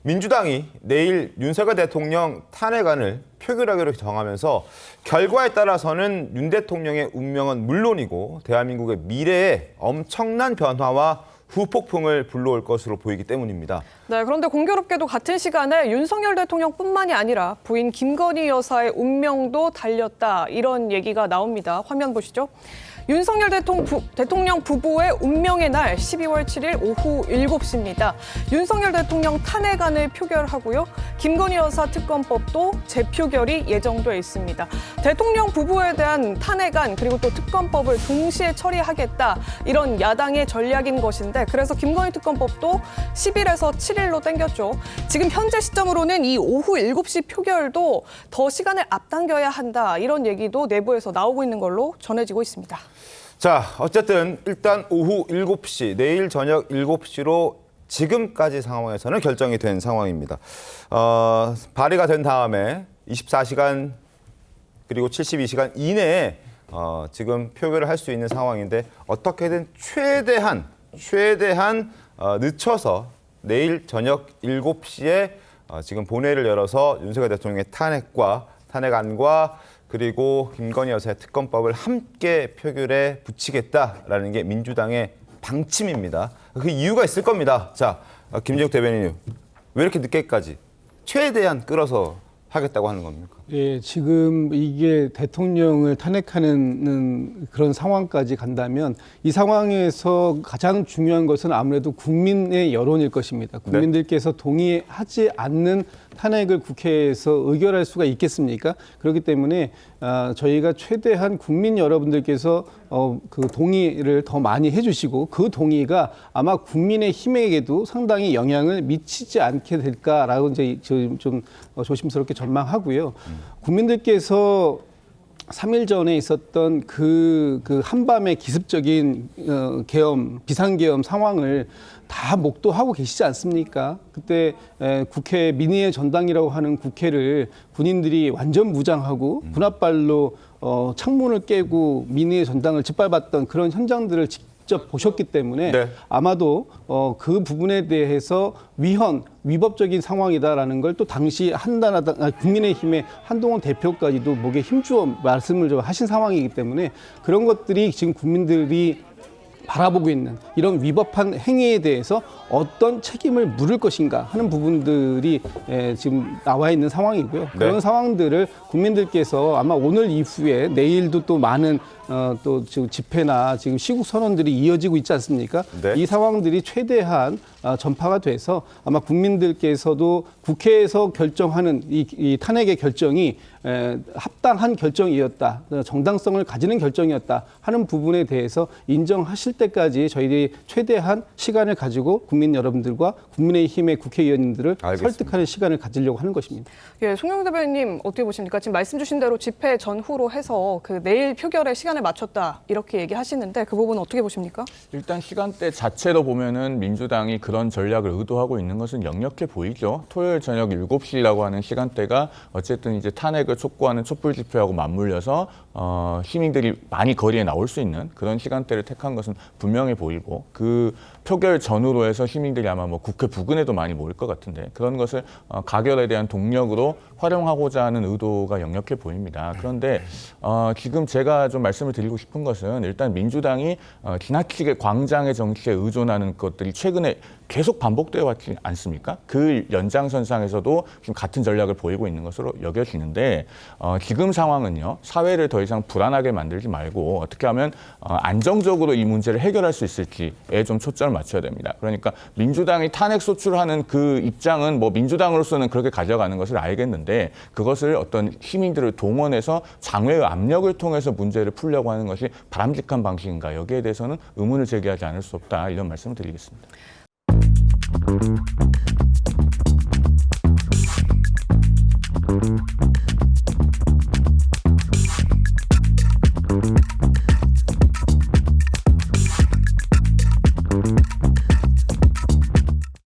민주당이 내일 윤석열 대통령 탄핵안을 표결하기로 정하면서 결과에 따라서는 윤 대통령의 운명은 물론이고 대한민국의 미래에 엄청난 변화와 후폭풍을 불러올 것으로 보이기 때문입니다. 네, 그런데 공교롭게도 같은 시간에 윤석열 대통령뿐만이 아니라 부인 김건희 여사의 운명도 달렸다. 이런 얘기가 나옵니다. 화면 보시죠. 윤석열 대통령 부부의 운명의 날 12월 7일 오후 7시입니다. 윤석열 대통령 탄핵안을 표결하고요. 김건희 여사 특검법도 재표결이 예정돼 있습니다. 대통령 부부에 대한 탄핵안 그리고 또 특검법을 동시에 처리하겠다. 이런 야당의 전략인 것인데 그래서 김건희 특검법도 10일에서 7일로 당겼죠. 지금 현재 시점으로는 이 오후 7시 표결도 더 시간을 앞당겨야 한다. 이런 얘기도 내부에서 나오고 있는 걸로 전해지고 있습니다. 자, 어쨌든 일단 오후 7시, 내일 저녁 7시로 지금까지 상황에서는 결정이 된 상황입니다. 발의가 된 다음에 24시간 그리고 72시간 이내에 지금 표결을 할 수 있는 상황인데 어떻게든 최대한 늦춰서 내일 저녁 7시에 지금 본회의를 열어서 윤석열 대통령의 탄핵안과 그리고 김건희 여사의 특검법을 함께 표결에 붙이겠다라는 게 민주당의 방침입니다. 그 이유가 있을 겁니다. 자, 김재욱 대변인님, 왜 이렇게 늦게까지 최대한 끌어서 하겠다고 하는 겁니까? 예, 지금 이게 대통령을 탄핵하는 그런 상황까지 간다면 이 상황에서 가장 중요한 것은 아무래도 국민의 여론일 것입니다. 국민들께서 동의하지 않는 탄핵을 국회에서 의결할 수가 있겠습니까? 그렇기 때문에 저희가 최대한 국민 여러분들께서 그 동의를 더 많이 해주시고 그 동의가 아마 국민의 힘에게도 상당히 영향을 미치지 않게 될까라고 이제 좀 조심스럽게 전망하고요. 국민들께서 3일 전에 있었던 그 한밤의 기습적인 비상계엄 상황을 다 목도하고 계시지 않습니까? 그때 국회 민의의 전당이라고 하는 국회를 군인들이 완전 무장하고 군홧발로 창문을 깨고 민의의 전당을 짓밟았던 그런 현장들을 직접 보셨기 때문에 네. 아마도 그 부분에 대해서 위법적인 상황이다라는 걸 또 당시 국민의힘의 한동훈 대표까지도 목에 힘주어 말씀을 좀 하신 상황이기 때문에 그런 것들이 지금 국민들이 바라보고 있는 이런 위법한 행위에 대해서 어떤 책임을 물을 것인가 하는 부분들이 지금 나와 있는 상황이고요. 그런 네. 상황들을 국민들께서 아마 오늘 이후에 내일도 또 많은 또 지금 집회나 지금 시국 선언들이 이어지고 있지 않습니까? 네. 이 상황들이 최대한 전파가 돼서 아마 국민들께서도 국회에서 결정하는 이 탄핵의 결정이 합당한 결정이었다, 정당성을 가지는 결정이었다 하는 부분에 대해서 인정하실 때까지 저희들이 최대한 시간을 가지고 국민 여러분들과 국민의힘의 국회의원님들을 알겠습니다. 설득하는 시간을 가지려고 하는 것입니다. 예, 송영길 대변인님 어떻게 보십니까? 지금 말씀 주신 대로 집회 전후로 해서 그 내일 표결에 시간을 맞췄다 이렇게 얘기하시는데 그 부분은 어떻게 보십니까? 일단 시간대 자체로 보면은 민주당이 그런 전략을 의도하고 있는 것은 역력해 보이죠. 토요일 저녁 7시라고 하는 시간대가 어쨌든 이제 탄핵을 촉구하는 촛불 집회하고 맞물려서 시민들이 많이 거리에 나올 수 있는 그런 시간대를 택한 것은 분명해 보이고 그 표결 전후로 해서 시민들이 아마 뭐 국회 부근에도 많이 모일 것 같은데 그런 것을 가결에 대한 동력으로 활용하고자 하는 의도가 역력해 보입니다. 그런데 지금 제가 좀 말씀을 드리고 싶은 것은 일단 민주당이 지나치게 광장의 정치에 의존하는 것들이 최근에 계속 반복되어 왔지 않습니까? 그 연장선상에서도 지금 같은 전략을 보이고 있는 것으로 여겨지는데 지금 상황은요. 사회를 더 이상 불안하게 만들지 말고 어떻게 하면 안정적으로 이 문제를 해결할 수 있을지에 좀 초점을 맞춰야 됩니다. 그러니까 민주당이 탄핵 소추하는 그 입장은 뭐 민주당으로서는 그렇게 가져가는 것을 알겠는데 그것을 어떤 시민들을 동원해서 장외의 압력을 통해서 문제를 풀려고 하는 것이 바람직한 방식인가 여기에 대해서는 의문을 제기하지 않을 수 없다 이런 말씀을 드리겠습니다. Thank you.